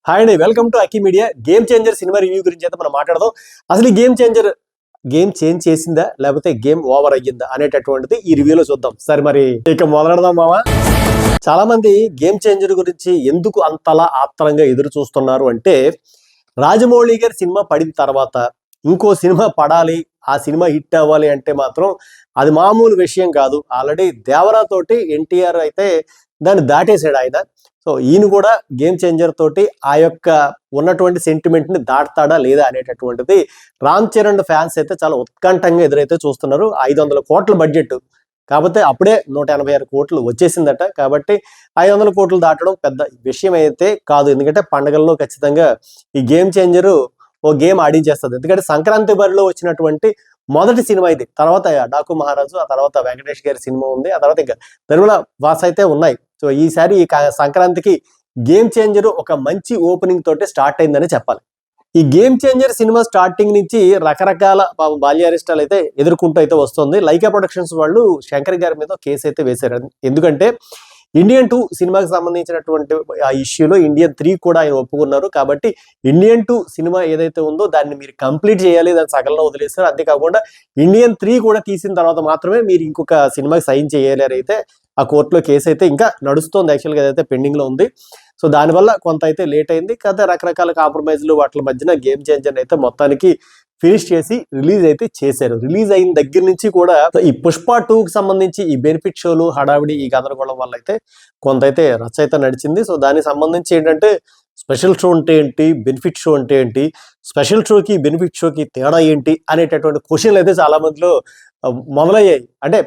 Hi అండి, welcome to Aki media. Game Changer cinema review గురించి అయితే మనం మాట్లాడదాం. అసలు ఈ గేమ్ చేంజ్ చేసిందా లేకపోతే గేమ్ ఓవర్ అయ్యిందా అనేటటువంటిది ఈ రివ్యూలో చూద్దాం. సరే మరి ఇక మొదలెడదాం మావా. చాలా మంది గేమ్ చేంజర్ గురించి ఎందుకు అంతలా ఆత్రంగా ఎదురు చూస్తున్నారు అంటే, రాజమౌళి గారి సినిమా పడిన తర్వాత ఇంకో సినిమా పడాలి, ఆ సినిమా హిట్ అవ్వాలి అంటే మాత్రం అది మామూలు విషయం కాదు. ఆల్రెడీ దేవరా తోటి ఎన్టీఆర్ అయితే దాన్ని దాటేశాడు ఆయన. సో ఈయన కూడా గేమ్ చేంజర్ తోటి ఆ యొక్క ఉన్నటువంటి సెంటిమెంట్ ని దాటుతాడా లేదా అనేటటువంటిది రామ్ చరణ్ ఫ్యాన్స్ అయితే చాలా ఉత్కంఠంగా ఎదురైతే చూస్తున్నారు. 500 కోట్ల బడ్జెట్ కాకపోతే అప్పుడే 186 కోట్లు వచ్చేసిందట. కాబట్టి 500 కోట్లు దాటడం పెద్ద విషయం అయితే కాదు. ఎందుకంటే పండగల్లో ఖచ్చితంగా ఈ గేమ్ చేంజర్ ఓ గేమ్ ఆడించేస్తుంది. ఎందుకంటే సంక్రాంతి బరిలో వచ్చినటువంటి మొదటి సినిమా ఇది. తర్వాత డాకు మహారాజు, ఆ తర్వాత వెంకటేష్ గారి సినిమా ఉంది, ఆ తర్వాత ఇంకా తిరుమల వాస్ అయితే ఉన్నాయి. సో ఈసారి ఈ సంక్రాంతికి గేమ్ చేంజర్ ఒక మంచి ఓపెనింగ్ తోటి స్టార్ట్ అయిందని చెప్పాలి. ఈ గేమ్ చేంజర్ సినిమా స్టార్టింగ్ నుంచి రకరకాల బాల్యారిష్టాలు అయితే ఎదుర్కొంటూ అయితే వస్తుంది. లైకా ప్రొడక్షన్స్ వాళ్ళు శంకర్ గారి మీద కేసు అయితే వేశారు. ఎందుకంటే ఇండియన్ 2 సినిమాకి సంబంధించినటువంటి ఆ ఇష్యూలో ఇండియన్ 3 కూడా ఆయన ఒప్పుకున్నారు. కాబట్టి ఇండియన్ 2 సినిమా ఏదైతే ఉందో దాన్ని మీరు కంప్లీట్ చేయాలి, దాన్ని సగంలో వదిలేస్తారు. అంతేకాకుండా ఇండియన్ 3 కూడా తీసిన తర్వాత మాత్రమే మీరు ఇంకొక సినిమాకి సైన్ చేయాలి అని అయితే ఆ కోర్టులో కేసు అయితే ఇంకా నడుస్తోంది. యాక్చువల్గా అదైతే పెండింగ్ లో ఉంది. సో దానివల్ల కొంత అయితే లేట్ అయింది. కాకపోతే రకరకాల కాంప్రమైజ్లు వాటి మధ్యన గేమ్ చేంజర్ అయితే మొత్తానికి ఫినిష్ చేసి రిలీజ్ అయితే చేశారు. రిలీజ్ అయిన దగ్గర నుంచి కూడా ఈ పుష్ప 2కి సంబంధించి ఈ బెనిఫిట్ షోలు హడావిడి ఈ గందరగోళం వల్ల అయితే కొంత అయితే రచ్చ అయితే నడిచింది. సో దానికి సంబంధించి ఏంటంటే స్పెషల్ షో అంటే ఏంటి, బెనిఫిట్ షో అంటే ఏంటి, స్పెషల్ షోకి బెనిఫిట్ షోకి తేడా ఏంటి అనేటటువంటి క్వశ్చన్లు అయితే చాలా మందిలో మొదలయ్యాయి. అంటే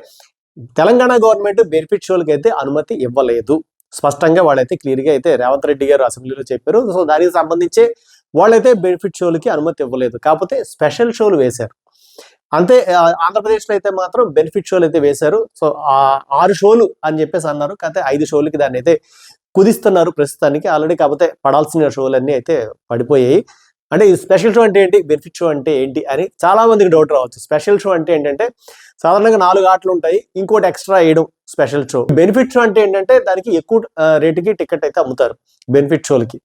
తెలంగాణ గవర్నమెంట్ బెనిఫిట్ షోలకి అయితే అనుమతి ఇవ్వలేదు. స్పష్టంగా వాళ్ళైతే క్లియర్గా అయితే రేవంత్ రెడ్డి గారు అసెంబ్లీలో చెప్పారు. సో దానికి సంబంధించి వాళ్ళైతే బెనిఫిట్ షోలకి అనుమతి ఇవ్వలేదు. కాకపోతే స్పెషల్ షోలు వేశారు అంతే. ఆంధ్రప్రదేశ్లో అయితే మాత్రం బెనిఫిట్ షోలు అయితే వేశారు. సో 6 షోలు అని చెప్పేసి అన్నారు. కాకపోతే 5 షోలకి దాన్ని అయితే కుదిస్తున్నారు ప్రస్తుతానికి ఆల్రెడీ. కాకపోతే పడాల్సిన షోలన్నీ అయితే పడిపోయాయి. అంటే ఈ స్పెషల్ షో అంటే ఏంటి, బెనిఫిట్ షో అంటే ఏంటి అని చాలా మందికి డౌట్ రావచ్చు. స్పెషల్ షో అంటే ఏంటంటే సాధారణంగా 4 ఆటలు ఉంటాయి, ఇంకోటి ఎక్స్ట్రా వేయడం స్పెషల్ షో. బెనిఫిట్ షో అంటే ఏంటంటే దానికి ఎక్కువ రేటుకి టికెట్ అయితే అమ్ముతారు బెనిఫిట్ షోలకి.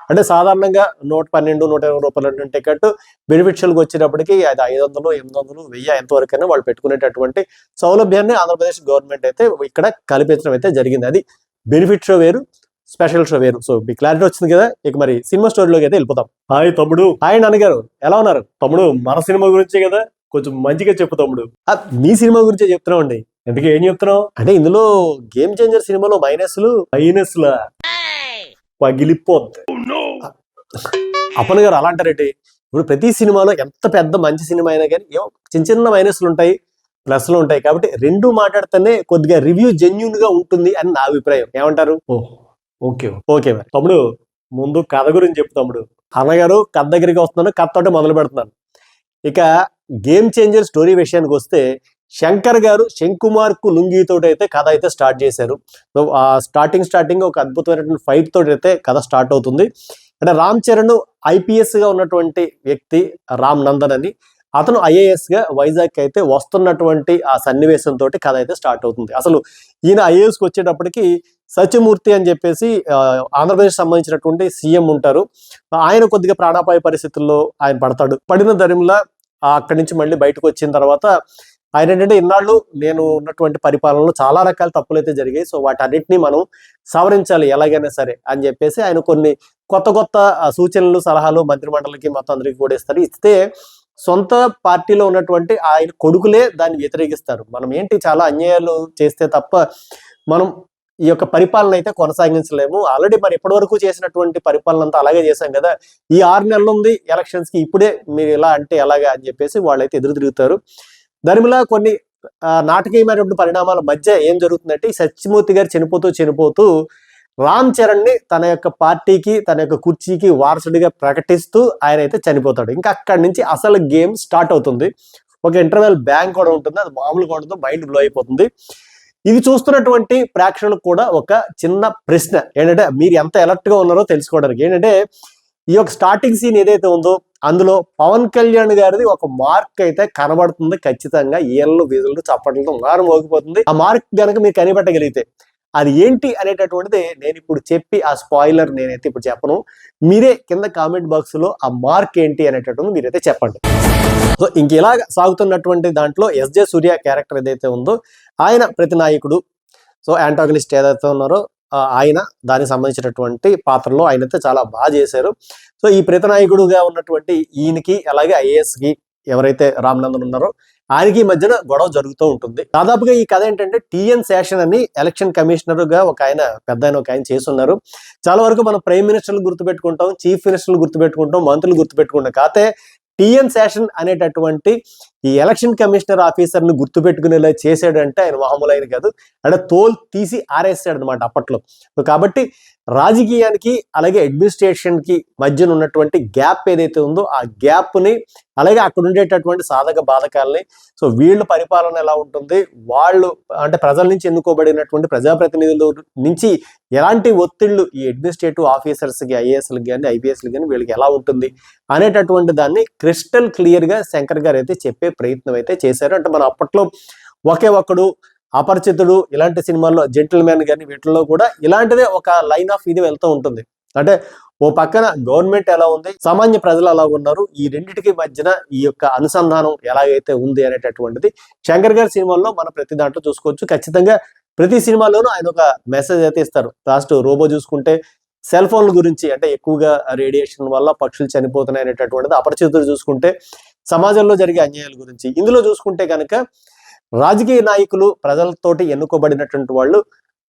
అంటే సాధారణంగా 112, 120 రూపాయల టికెట్ బెనిఫిట్ షోలకు వచ్చేటప్పటికి అది 500, 800, 1000 ఎంతవరకైనా వాళ్ళు పెట్టుకునేటటువంటి సౌలభ్యాన్ని ఆంధ్రప్రదేశ్ గవర్నమెంట్ అయితే ఇక్కడ కల్పించడం అయితే జరిగింది. అది బెనిఫిట్ షో వేరు, స్పెషల్ షో వేరు. సో మీ క్లారిటీ వచ్చింది కదా. ఇక మరి సినిమా స్టోరీలోకి అయితే వెళ్ళిపోతాం. హాయ్ తమ్ముడు. హాయ్ నాన్నగారు, ఎలా ఉన్నారు? తమ్ముడు మన సినిమా గురించే కదా, కొంచెం మంచిగా చెప్పు తమ్ముడు. మీ సినిమా గురించే చెప్తున్నావు అండి. ఎందుకు ఏం చెప్తున్నావు అంటే ఇందులో గేమ్ చేంజర్ సినిమాలో మైనస్లా పగిలిపోద్ది. అప్పన్ గారు అలా అంటారేంటి? ఇప్పుడు ప్రతి సినిమాలో ఎంత పెద్ద మంచి సినిమా అయినా కానీ ఏమో చిన్న మైనస్లు ఉంటాయి, ప్లస్లు ఉంటాయి. కాబట్టి రెండు మాట్లాడితేనే కొద్దిగా రివ్యూ జెన్యూన్ గా ఉంటుంది అని నా అభిప్రాయం. ఏమంటారు? ఓకే ఓకే మరి తమ్ముడు, ముందు కథ గురించి చెప్పు తమ్ముడు. అన్నగారు కథ దగ్గరికి వస్తున్నాను, కథ తోటి మొదలు పెడుతున్నాను. ఇక గేమ్ చేంజర్ స్టోరీ విషయానికి వస్తే శంకర్ గారు శంకుమార్ కు లుంగితో అయితే కథ అయితే స్టార్ట్ చేశారు. సో ఆ స్టార్టింగ్ ఒక అద్భుతమైనటువంటి ఫైట్ తోటి అయితే కథ స్టార్ట్ అవుతుంది. అంటే రామ్ చరణ్ ఐపీఎస్ గా ఉన్నటువంటి వ్యక్తి రామ్ నందన్ అని, అతను ఐఏఎస్ గా వైజాగ్ అయితే వస్తున్నటువంటి ఆ సన్నివేశంతో కథ అయితే స్టార్ట్ అవుతుంది. అసలు ఈయన ఐఏఎస్ కి వచ్చేటప్పటికి సత్యమూర్తి అని చెప్పేసి ఆంధ్రప్రదేశ్ సంబంధించినటువంటి సీఎం ఉంటారు. ఆయన కొద్దిగా ప్రాణాపాయ పరిస్థితుల్లో ఆయన పడతాడు. పడిన దరిమిలా అక్కడి నుంచి మళ్ళీ బయటకు వచ్చిన తర్వాత ఆయన ఏంటంటే ఇన్నాళ్ళు నేను ఉన్నటువంటి పరిపాలనలో చాలా రకాల తప్పులు అయితే జరిగాయి. సో వాటన్నిటిని మనం సవరించాలి ఎలాగైనా సరే అని చెప్పేసి ఆయన కొన్ని కొత్త సూచనలు, సలహాలు మంత్రిమండలికి మొత్తం అందరికీ కూడా ఇస్తారు. ఇస్తే సొంత పార్టీలో ఉన్నటువంటి ఆయన కొడుకులే దాన్ని వ్యతిరేకిస్తారు. మనం ఏంటి చాలా అన్యాయాలు చేస్తే తప్ప మనం ఈ యొక్క పరిపాలన అయితే కొనసాగించలేము. ఆల్రెడీ మరి ఇప్పటి వరకు చేసినటువంటి పరిపాలన అంతా అలాగే చేశాం కదా, ఈ 6 నెలలు ఉంది ఎలక్షన్స్ కి, ఇప్పుడే మీరు ఎలా అంటే ఎలాగా అని చెప్పేసి వాళ్ళైతే ఎదురు తిరుగుతారు. దానివల్ల కొన్ని నాటకీయమైనటువంటి పరిణామాల మధ్య ఏం జరుగుతుందంటే ఈ సత్యమూర్తి గారు చనిపోతూ రామ్ చరణ్ ని తన యొక్క పార్టీకి, తన యొక్క కుర్చీకి వారసుడిగా ప్రకటిస్తూ ఆయన అయితే చనిపోతాడు. ఇంకా అక్కడి నుంచి అసలు గేమ్ స్టార్ట్ అవుతుంది. ఒక ఇంటర్వెల్ బ్యాంక్ కూడా ఉంటుంది, అది మామూలుగా ఉండదు, మైండ్ బ్లో అయిపోతుంది. ఇది చూస్తున్నటువంటి ప్రేక్షకులకు కూడా ఒక చిన్న ప్రశ్న ఏంటంటే మీరు ఎంత అలర్ట్ గా ఉన్నారో తెలుసుకోవడానికి. ఏంటంటే ఈ యొక్క స్టార్టింగ్ సీన్ ఏదైతే ఉందో అందులో పవన్ కళ్యాణ్ గారిది ఒక మార్క్ అయితే కనబడుతుంది ఖచ్చితంగా. ఏళ్ళు వీధులు చప్పట్లతో మారు మోగిపోతుంది. ఆ మార్క్ కనుక మీరు కనిపెట్టగలిగితే అది ఏంటి అనేటటువంటిది నేను ఇప్పుడు చెప్పి ఆ స్పాయిలర్ నేనైతే ఇప్పుడు చెప్పను. మీరే కింద కామెంట్ బాక్స్ లో ఆ మార్క్ ఏంటి అనేటటువంటి మీరైతే చెప్పండి. సో ఇంక ఇలాగ సాగుతున్నటువంటి దాంట్లో ఎస్జే సూర్య క్యారెక్టర్ ఏదైతే ఉందో ఆయన ప్రతినాయకుడు. సో యాంటాగనిస్ట్ ఏదైతే ఉన్నారో ఆయన దానికి సంబంధించినటువంటి పాత్రలో ఆయనైతే చాలా బాగా చేశారు. సో ఈ ప్రతినాయకుడుగా ఉన్నటువంటి ఈయనకి అలాగే ఐఏఎస్ కి ఎవరైతే రామ్నందన్ ఉన్నారో ఆయనకి మధ్యన గొడవ జరుగుతూ ఉంటుంది. దాదాపుగా ఈ కథ ఏంటంటే టిఎన్ శేషన్ అని ఎలక్షన్ కమిషనర్ గా ఒక ఆయన చేస్తున్నారు. చాలా వరకు మనం ప్రైమ్ మినిస్టర్లు గుర్తుపెట్టుకుంటాం, చీఫ్ మినిస్టర్లు గుర్తుపెట్టుకుంటాం, మంత్రులు గుర్తుపెట్టుకుంటాం. కాకపోతే టిఎన్ శేషన్ అనేటటువంటి ఈ ఎలక్షన్ కమిషనర్ ఆఫీసర్ ను గుర్తుపెట్టుకునేలా చేశాడంటే ఆయన మామూలు ఆయన కాదు. అంటే తోలు తీసి ఆరేసాడు అనమాట అప్పట్లో. కాబట్టి రాజకీయానికి అలాగే అడ్మినిస్ట్రేషన్ కి మధ్యన ఉన్నటువంటి గ్యాప్ ఏదైతే ఉందో ఆ గ్యాప్ ని అలాగే అక్కడ ఉండేటటువంటి సాధక బాధకాలని, సో వీళ్ళ పరిపాలన ఎలా ఉంటుంది, వాళ్ళు అంటే ప్రజల నుంచి ఎన్నుకోబడినటువంటి ప్రజాప్రతినిధుల నుంచి ఎలాంటి ఒత్తిళ్లు ఈ అడ్మినిస్ట్రేటివ్ ఆఫీసర్స్కి, ఐఏఎస్లకి కానీ ఐపీఎస్లకి కానీ వీళ్ళకి ఎలా ఉంటుంది అనేటటువంటి దాన్ని క్రిస్టల్ క్లియర్ గా శంకర్ గారు అయితే చెప్పే ప్రయత్నం అయితే చేశారు. అంటే మన అప్పట్లో ఒకే ఒక్కడు, అపరిచితుడు ఇలాంటి సినిమాల్లో, జెంటిల్ మ్యాన్ కానీ వీటిల్లో కూడా ఇలాంటిదే ఒక లైన్ ఆఫ్ ఇది వెళ్తూ ఉంటుంది. అంటే ఓ పక్కన గవర్నమెంట్ ఎలా ఉంది, సామాన్య ప్రజలు ఎలా ఉన్నారు, ఈ రెండింటికి మధ్యన ఈ యొక్క అనుసంధానం ఎలాగైతే ఉంది అనేటటువంటిది శంకర్ గారి సినిమాల్లో మనం ప్రతి దాంట్లో చూసుకోవచ్చు. ఖచ్చితంగా ప్రతి సినిమాలోనూ ఆయన ఒక మెసేజ్ అయితే ఇస్తారు. లాస్ట్ రోబో చూసుకుంటే సెల్ ఫోన్ల గురించి, అంటే ఎక్కువగా రేడియేషన్ వల్ల పక్షులు చనిపోతున్నాయి అనేటటువంటిది. అపరిచితులు చూసుకుంటే సమాజంలో జరిగే అన్యాయాల గురించి. ఇందులో చూసుకుంటే కనుక రాజకీయ నాయకులు ప్రజలతోటి ఎన్నుకోబడినటువంటి వాళ్ళు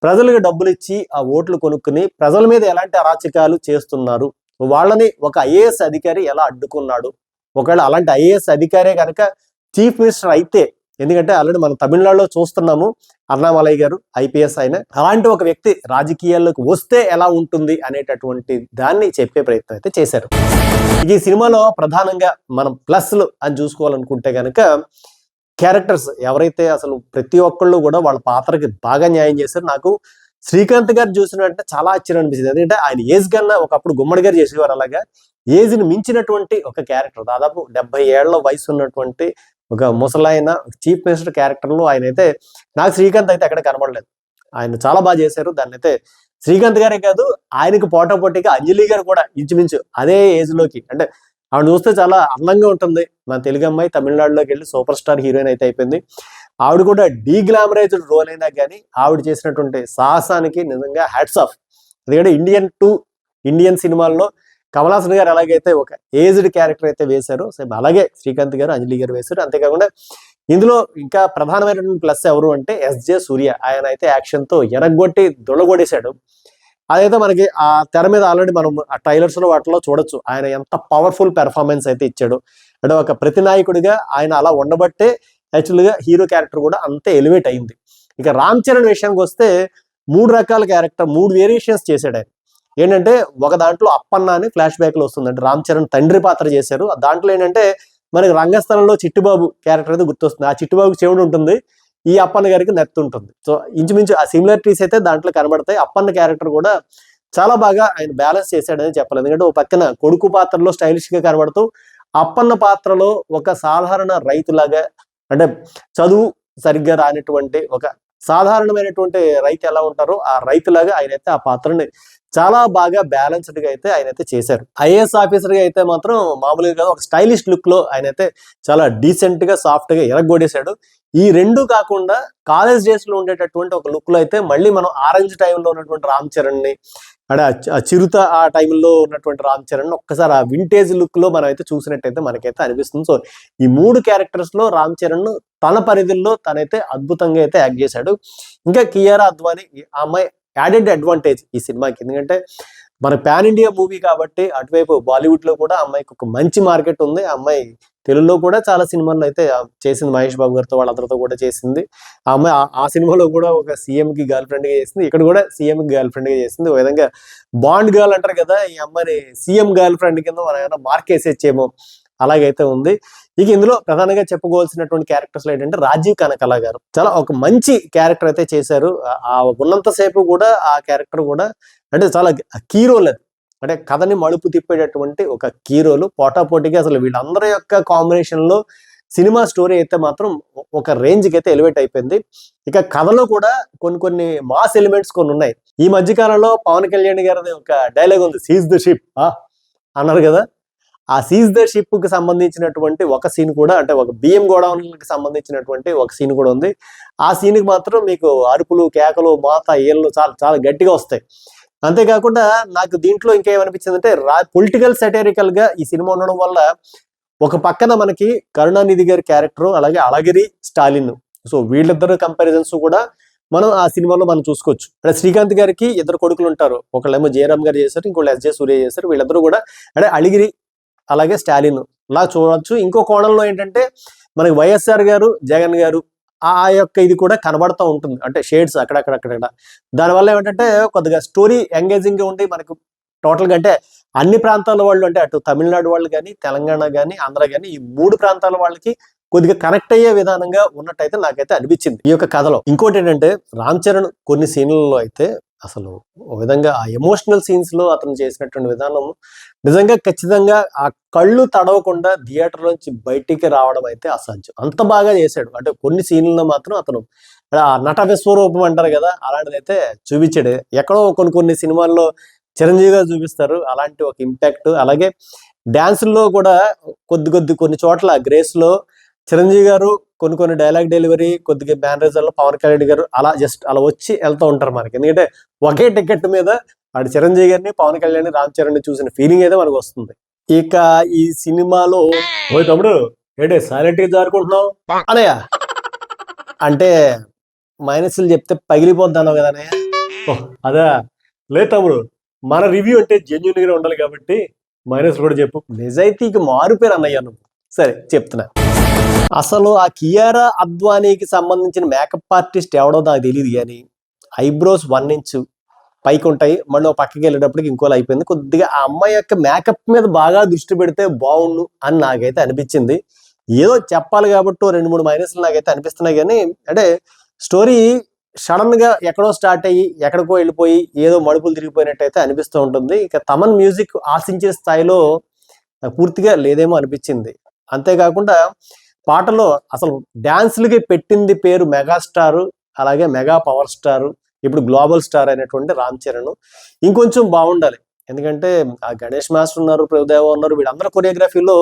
ప్రజలకు డబ్బులు ఇచ్చి ఆ ఓట్లు కొనుక్కుని ప్రజల మీద ఎలాంటి అరాచకాలు చేస్తున్నారు, వాళ్ళని ఒక ఐఏఎస్ అధికారి ఎలా అడ్డుకున్నాడు. ఒకవేళ అలాంటి ఐఏఎస్ అధికారే కనుక చీఫ్ మినిస్టర్ అయితే, ఎందుకంటే ఆల్రెడీ మనం తమిళనాడులో చూస్తున్నాము అన్నామలై గారు ఐపీఎస్ ఆయన, అలాంటి ఒక వ్యక్తి రాజకీయాల్లోకి వస్తే ఎలా ఉంటుంది అనేటటువంటి దాన్ని చెప్పే ప్రయత్నం అయితే చేశారు. ఈ సినిమాలో ప్రధానంగా మనం ప్లస్లు అని చూసుకోవాలనుకుంటే కనుక క్యారెక్టర్స్ ఎవరైతే అసలు ప్రతి ఒక్కళ్ళు కూడా వాళ్ళ పాత్రకి బాగా న్యాయం చేశారు. నాకు శ్రీకాంత్ గారు చూసినట్టే చాలా ఆశ్చర్యం అనిపించింది. ఎందుకంటే ఆయన ఏజ్ కన్నా ఒకప్పుడు గుమ్మడి గారు చేసేవారు, అలాగా ఏజ్ని మించినటువంటి ఒక క్యారెక్టర్, దాదాపు 70 ఏళ్ల వయసు ఉన్నటువంటి ఒక ముసలాయన చీఫ్ మినిస్టర్ క్యారెక్టర్లో ఆయన అయితే, నాకు శ్రీకాంత్ అయితే ఎక్కడ కనబడలేదు. ఆయన చాలా బాగా చేశారు. దాన్ని అయితే శ్రీకాంత్ గారే కాదు, ఆయనకు పోటాపోటీగా అంజలి గారు కూడా ఇంచుమించు అదే ఏజ్ లోకి, అంటే ఆవిడ చూస్తే చాలా అందంగా ఉంటుంది. మన తెలుగు అమ్మాయి తమిళనాడులోకి వెళ్ళి సూపర్ స్టార్ హీరోయిన్ అయితే అయిపోయింది. ఆవిడ కూడా డీగ్లామరైజ్డ్ రోల్ అయినా కానీ ఆవిడ చేసినటువంటి సాహసానికి నిజంగా హ్యాట్స్ ఆఫ్. ఎందుకంటే ఇండియన్ సినిమాల్లో కమల్ హాసన్ గారు ఎలాగైతే ఒక ఏజ్డ్ క్యారెక్టర్ అయితే వేశారో సేమ్ అలాగే శ్రీకాంత్ గారు, అంజలి గారు వేశారు. అంతేకాకుండా ఇందులో ఇంకా ప్రధానమైనటువంటి ప్లస్ ఎవరు అంటే ఎస్జే సూర్య. ఆయన అయితే యాక్షన్ తో ఎరగొట్టి దొల్లగొడేశాడు. అదైతే మనకి ఆ తెర మీద ఆల్రెడీ మనం ఆ ట్రైలర్స్ లో వాటిలో చూడొచ్చు ఆయన ఎంత పవర్ఫుల్ పెర్ఫార్మెన్స్ అయితే ఇచ్చాడు. అంటే ఒక ప్రతినాయకుడిగా ఆయన అలా ఉండబట్టే యాక్చువల్గా హీరో క్యారెక్టర్ కూడా అంతే ఎలివేట్ అయింది. ఇక రామ్ చరణ్ విషయానికి వస్తే 3 రకాల క్యారెక్టర్, 3 వేరియేషన్స్ చేశాడు ఆయన. ఏంటంటే ఒక దాంట్లో అప్పన్న అని ఫ్లాష్ బ్యాక్ లో వస్తుంది, అంటే రామ్ చరణ్ తండ్రి పాత్ర చేశారు. దాంట్లో ఏంటంటే మనకి రంగస్థలంలో చిట్టుబాబు క్యారెక్టర్ అయితే గుర్తొస్తుంది. ఆ చిట్టుబాబుకి చెవుడు ఉంటుంది, ఈ అప్పన్న గారికి నెత్తి ఉంటుంది. సో ఇంచుమించు ఆ సిమిలారిటీస్ అయితే దాంట్లో కనబడతాయి. అప్పన్న క్యారెక్టర్ కూడా చాలా బాగా ఆయన బ్యాలెన్స్ చేశాడని చెప్పాలి. ఎందుకంటే ఒక పక్కన కొడుకు పాత్రలో స్టైలిష్ గా కనబడుతూ, అప్పన్న పాత్రలో ఒక సాధారణ రైతులాగా, అంటే చదువు సరిగ్గా రానటువంటి ఒక సాధారణమైనటువంటి రైతు ఎలా ఉంటారో ఆ రైతులాగా ఆయనైతే ఆ పాత్రని చాలా బాగా బ్యాలెన్స్డ్ గా అయితే ఆయనైతే చేశారు. ఐఏఎస్ ఆఫీసర్ గా అయితే మాత్రం మామూలుగా కాదు, ఒక స్టైలిష్ లుక్ లో ఆయనైతే చాలా డీసెంట్ గా సాఫ్ట్ గా ఎరగొడేశాడు. ఈ రెండు కాకుండా కాలేజ్ డేస్ లో ఉండేటటువంటి ఒక లుక్ లో అయితే మళ్ళీ మనం ఆరెంజ్ టైంలో ఉన్నటువంటి రామ్ చరణ్ ని, అంటే ఆ చిరుత ఆ టైంలో ఉన్నటువంటి రామ్ చరణ్ ఒక్కసారి ఆ వింటేజ్ లుక్ లో మనం అయితే చూసినట్టయితే మనకైతే అనిపిస్తుంది. సో ఈ 3 క్యారెక్టర్స్ లో రామ్ చరణ్ తన పరిధిలో తనైతే అద్భుతంగా అయితే యాక్ట్ చేశాడు. ఇంకా కియారా అద్వానీ, ఆ అమ్మాయి యాడెడ్ అడ్వాంటేజ్ ఈ సినిమాకి. ఎందుకంటే మన పాన్ ఇండియా మూవీ కాబట్టి అటువైపు బాలీవుడ్ లో కూడా అమ్మాయికి ఒక మంచి మార్కెట్ ఉంది. ఆ అమ్మాయి తెలుగులో కూడా చాలా సినిమాల్లో అయితే చేసింది, మహేష్ బాబు గారితో వాళ్ళందరితో కూడా చేసింది. ఆ అమ్మాయి ఆ సినిమాలో కూడా ఒక సీఎం కి గర్ల్ ఫ్రెండ్ గా చేసింది, ఇక్కడ కూడా సీఎం కి గర్ల్ ఫ్రెండ్ గా చేసింది. ఒక విధంగా బాండ్ గర్ల్ అంటారు కదా, ఈ అమ్మాయిని సీఎం గర్ల్ ఫ్రెండ్ కింద మనం ఏమైనా మార్కేసేచ్చేమో అలాగైతే ఉంది. ఇక ఇందులో ప్రధానంగా చెప్పుకోవాల్సినటువంటి క్యారెక్టర్స్ ఏంటంటే రాజీవ్ కనకాల గారు చాలా ఒక మంచి క్యారెక్టర్ అయితే చేశారు. ఆ ఉన్నంతసేపు కూడా ఆ క్యారెక్టర్ కూడా అంటే చాలా కీ రోల్ అది, అంటే కథని మలుపు తిప్పేటటువంటి ఒక కీ రోల్. పోటాపోటీగా అసలు వీళ్ళందరి యొక్క కాంబినేషన్ లో సినిమా స్టోరీ అయితే మాత్రం ఒక రేంజ్కి అయితే ఎలివేట్ అయిపోయింది. ఇక కథలో కూడా కొన్ని మాస్ ఎలిమెంట్స్ కొన్ని ఉన్నాయి. ఈ మధ్య కాలంలో పవన్ కళ్యాణ్ గారిది ఒక డైలాగ్ ఉంది, సీజ్ ద షిప్ అన్నారు కదా. ఆ సీజ్ ద షిప్ కి సంబంధించినటువంటి ఒక సీన్ కూడా, అంటే ఒక బియ్యం గోడౌన్ కి సంబంధించినటువంటి ఒక సీన్ కూడా ఉంది. ఆ సీన్ కి మాత్రం మీకు అరుపులు, కేకలు, మోత, ఏళ్ళు చాలా చాలా గట్టిగా వస్తాయి. అంతేకాకుండా నాకు దీంట్లో ఇంకేమనిపించింది అంటే పొలిటికల్ సెటైరికల్ గా ఈ సినిమా ఉండడం వల్ల ఒక పక్కన మనకి కరుణానిధి గారి క్యారెక్టర్, అలాగే అళగిరి స్టాలిన్, సో వీళ్ళిద్దరు కంపారిజన్స్ కూడా మనం ఆ సినిమాలో మనం చూసుకోవచ్చు. అంటే శ్రీకాంత్ గారికి ఇద్దరు కొడుకులు ఉంటారు, ఒకళ్ళేమో జయరామ్ గారు చేశారు, ఇంకోళ్ళు ఎస్జే సూర్య చేశారు. వీళ్ళిద్దరూ కూడా అంటే అళగిరి అలాగే స్టాలిన్ లా చూడవచ్చు. ఇంకో కోణంలో ఏంటంటే మనకి వైఎస్ఆర్ గారు, జగన్ గారు ఆ యొక్క ఇది కూడా కనబడుతూ ఉంటుంది, అంటే షేడ్స్ అక్కడక్కడ. దానివల్ల ఏమిటంటే కొద్దిగా స్టోరీ ఎంగేజింగ్ గా ఉండి మనకు టోటల్గా అంటే అన్ని ప్రాంతాల వాళ్ళు, అంటే అటు తమిళనాడు వాళ్ళు కానీ, తెలంగాణ కానీ, ఆంధ్ర కానీ, ఈ 3 ప్రాంతాల వాళ్ళకి కొద్దిగా కనెక్ట్ అయ్యే విధానంగా ఉన్నట్టయితే నాకైతే అనిపించింది ఈ యొక్క కథలో. ఇంకోటి ఏంటంటే రామ్ చరణ్ కొన్ని సీన్లలో అయితే అసలు ఒక విధంగా ఆ ఎమోషనల్ సీన్స్ లో అతను చేసినటువంటి విధానం నిజంగా ఖచ్చితంగా ఆ కళ్ళు తడవకుండా థియేటర్ నుంచి బయటికి రావడం అయితే అసాధ్యం, అంత బాగా చేశాడు. అంటే కొన్ని సీన్లలో మాత్రం అతను ఆ నట విశ్వరూపం అంటారు కదా, అలాంటిది అయితే చూపించాడు. ఎక్కడో కొన్ని సినిమాల్లో చిరంజీవి గారు చూపిస్తారు అలాంటి ఒక ఇంపాక్ట్. అలాగే డాన్సుల్లో కూడా కొన్ని చోట్ల గ్రేస్ లో చిరంజీవి గారు కొన్ని డైలాగ్ డెలివరీ, కొద్దిగా మేనరిజంలో పవన్ కళ్యాణ్ గారు అలా జస్ట్ అలా వచ్చి వెళ్తూ ఉంటారు మనకి. ఎందుకంటే ఒకే టికెట్ మీద వాడు చిరంజీవి గారిని, పవన్ కళ్యాణ్, రామ్ చరణ్ చూసిన ఫీలింగ్ అయితే మనకు వస్తుంది. ఇక ఈ సినిమాలో ఓ తమ్ముడు ఏంటే సైలెంట్ గా జారుకుంటున్నావు అనయ్య అంటే మైనస్లు చెప్తే పగిలిపోద్దాను కదా అనయ్య. అదా లేదు తమ్ముడు, మన రివ్యూ అంటే జెన్యున్ గా ఉండాలి కాబట్టి మైనస్ కూడా చెప్పు. నిజాయితీకి మారుపేరు అన్నయ్య నువ్వు. సరే చెప్తున్నా. అసలు ఆ కియారా అద్వానీకి సంబంధించిన మేకప్ ఆర్టిస్ట్ ఎవడో నాకు తెలియదు, కానీ ఐబ్రోస్ 1 ఇంచ్ పైకి ఉంటాయి, మళ్ళీ పక్కకి వెళ్ళేటప్పటికి ఇంకోలా అయిపోయింది. కొద్దిగా ఆ అమ్మాయి యొక్క మేకప్ మీద బాగా దృష్టి పెడితే బాగుండు అని నాకైతే అనిపించింది. ఏదో చెప్పాలి కాబట్టి 2-3 మైనస్లు నాకైతే అనిపిస్తున్నాయి. కానీ అంటే స్టోరీ సడన్ గా ఎక్కడో స్టార్ట్ అయ్యి ఎక్కడికో వెళ్ళిపోయి ఏదో మడుపులు తిరిగిపోయినట్టయితే అనిపిస్తూ ఉంటుంది. ఇక తమన్ మ్యూజిక్ ఆశించే స్థాయిలో పూర్తిగా లేదేమో అనిపించింది. అంతేకాకుండా పాటలో అసలు డాన్సులకి పెట్టింది పేరు మెగాస్టార్, అలాగే మెగా పవర్ స్టార్, ఇప్పుడు గ్లోబల్ స్టార్ అయినటువంటి రామ్ చరణ్. ఇంకొంచెం బాగుండాలి, ఎందుకంటే ఆ గణేష్ మాస్టర్ ఉన్నారు, ప్రభుదేవ ఉన్నారు, వీళ్ళందరూ కొరియోగ్రఫీలో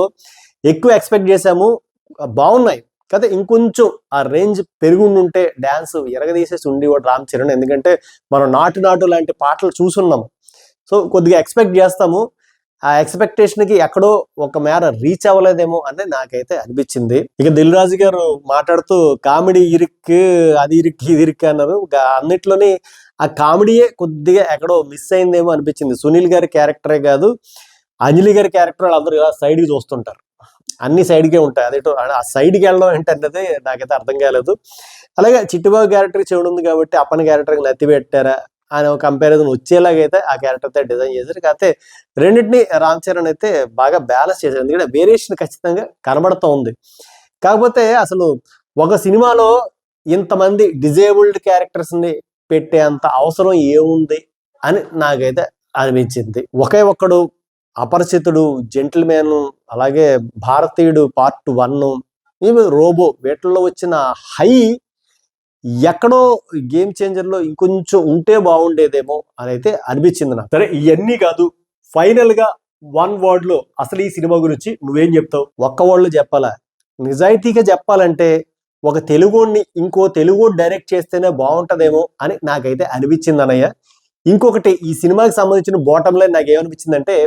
ఎక్కువ ఎక్స్పెక్ట్ చేశాము, బాగున్నాయి కదా. ఇంకొంచెం ఆ రేంజ్ పెరుగుండుంటే డాన్స్ ఎరగదీసేసి ఉండేవాడు రామ్ చరణ్. ఎందుకంటే మనం నాటు లాంటి పాటలు చూసున్నాము, సో కొద్దిగా ఎక్స్పెక్ట్ చేస్తాము. ఆ ఎక్స్పెక్టేషన్ కి ఎక్కడో ఒక మేర రీచ్ అవ్వలేదేమో అని నాకైతే అనిపించింది. ఇక దిల్ రాజు గారు మాట్లాడుతూ కామెడీ ఇరిక్, అది ఇరిక్, ఇది ఇరిక్ అన్నారు. అన్నిట్లోని ఆ కామెడీయే కొద్దిగా ఎక్కడో మిస్ అయిందేమో అనిపించింది. సునీల్ గారి క్యారెక్టరే కాదు, అంజలి గారి క్యారెక్టర్ వాళ్ళందరూ ఇలా సైడ్కి చూస్తుంటారు, అన్ని సైడ్కే ఉంటాయి. అదేటో ఆ సైడ్కి వెళ్ళడం ఏంటన్నది నాకైతే అర్థం కాలేదు. అలాగే చిట్టుబాబు క్యారెక్టర్ చెవుడు ఉంది కాబట్టి అప్పని క్యారెక్టర్కి నత్తి పెట్టారా అని ఒక కంపారిజన్ వచ్చేలాగైతే ఆ క్యారెక్టర్ అయితే డిజైన్ చేశారు. కాకపోతే రెండింటిని రామ్ చరణ్ అయితే బాగా బ్యాలెన్స్ చేశారు, ఎందుకంటే వేరియేషన్ ఖచ్చితంగా కనబడుతూ ఉంది. కాకపోతే అసలు ఒక సినిమాలో ఇంతమంది డిజేబుల్డ్ క్యారెక్టర్స్ ని పెట్టే అంత అవసరం ఏముంది అని నాకైతే అనిపించింది. ఒక్కడు అపరిచితుడు, జెంటిల్మెన్, అలాగే భారతీయుడు పార్ట్ 1, ఇవి రోబో, వీటిల్లో వచ్చిన హై ఎక్కడో గేమ్ చేంజర్ లో ఇంకొంచెం ఉంటే బాగుండేదేమో అని అయితే అనిపించింది నాకు. సరే ఇవన్నీ కాదు, ఫైనల్ గా 1 వర్డ్ లో అసలు ఈ సినిమా గురించి నువ్వేం చెప్తావు? ఒక్క వర్డ్ లో చెప్పాలా? నిజాయితీగా చెప్పాలంటే ఒక తెలుగుని ఇంకో తెలుగు డైరెక్ట్ చేస్తేనే బాగుంటదేమో అని నాకైతే అనిపించింది అన్నయ్య. ఇంకొకటి ఈ సినిమాకి సంబంధించిన బాటమ్ లైన్ నాకు ఏమనిపించిందంటే,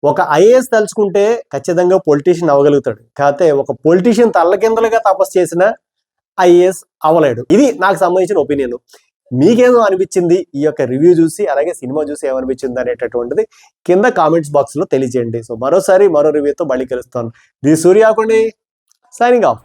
ఒక ఐఏఎస్ తలుచుకుంటే ఖచ్చితంగా పొలిటీషియన్ అవ్వగలుగుతాడు, కాకపోతే ఒక పొలిటీషియన్ తల్లకిందలుగా తపస్సు చేసిన ఐఏఎస్ అవ్వలేడు. ఇది నాకు సంబంధించిన ఒపీనియన్. మీకేమో అనిపించింది ఈ యొక్క రివ్యూ చూసి, అలాగే సినిమా చూసి ఏమనిపించింది అనేటటువంటిది కింద కామెంట్స్ బాక్స్ లో తెలియజేయండి. సో మరోసారి మరో రివ్యూతో మళ్ళీ కలుస్తాను. The Suryakundi, signing of.